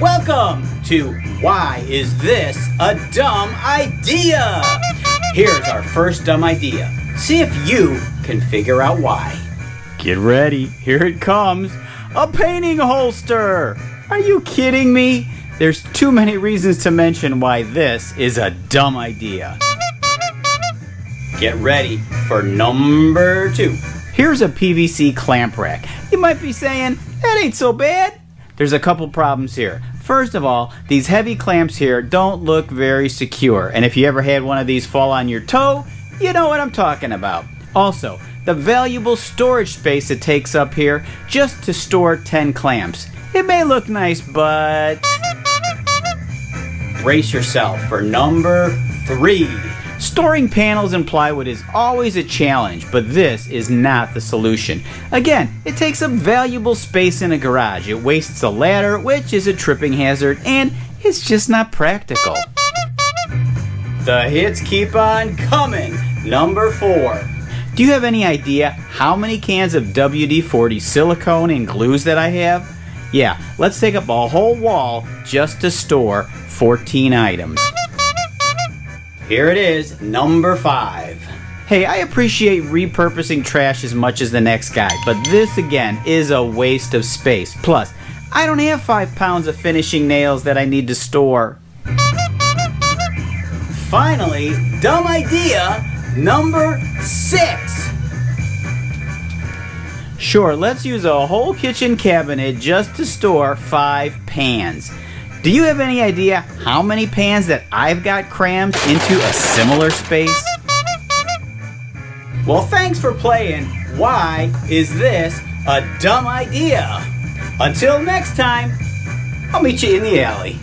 Welcome to Why Is This a Dumb Idea? Here's our first dumb idea. See if you can figure out why. Get ready, here it comes. A painting holster! Are you kidding me? There's too many reasons to mention why this is a dumb idea. Get ready for number 2. Here's a PVC clamp rack. You might be saying, that ain't so bad. There's a couple problems here. First of all, these heavy clamps here don't look very secure, and if you ever had one of these fall on your toe, you know what I'm talking about. Also, the valuable storage space it takes up here just to store 10 clamps. It may look nice, but... Brace yourself for number 3. Storing panels and plywood is always a challenge, but this is not the solution. Again, it takes up valuable space in a garage. It wastes a ladder, which is a tripping hazard, and it's just not practical. The hits keep on coming. Number 4. Do you have any idea how many cans of WD-40 silicone and glues that I have? Yeah, let's take up a whole wall just to store 14 items. Here it is, number 5. Hey, I appreciate repurposing trash as much as the next guy, but this again is a waste of space. Plus, I don't have 5 pounds of finishing nails that I need to store. Finally, dumb idea number 6. Sure, let's use a whole kitchen cabinet just to store 5 pans. Do you have any idea how many pans that I've got crammed into a similar space? Well, thanks for playing Why Is This a Dumb Idea? Until next time, I'll meet you in the alley.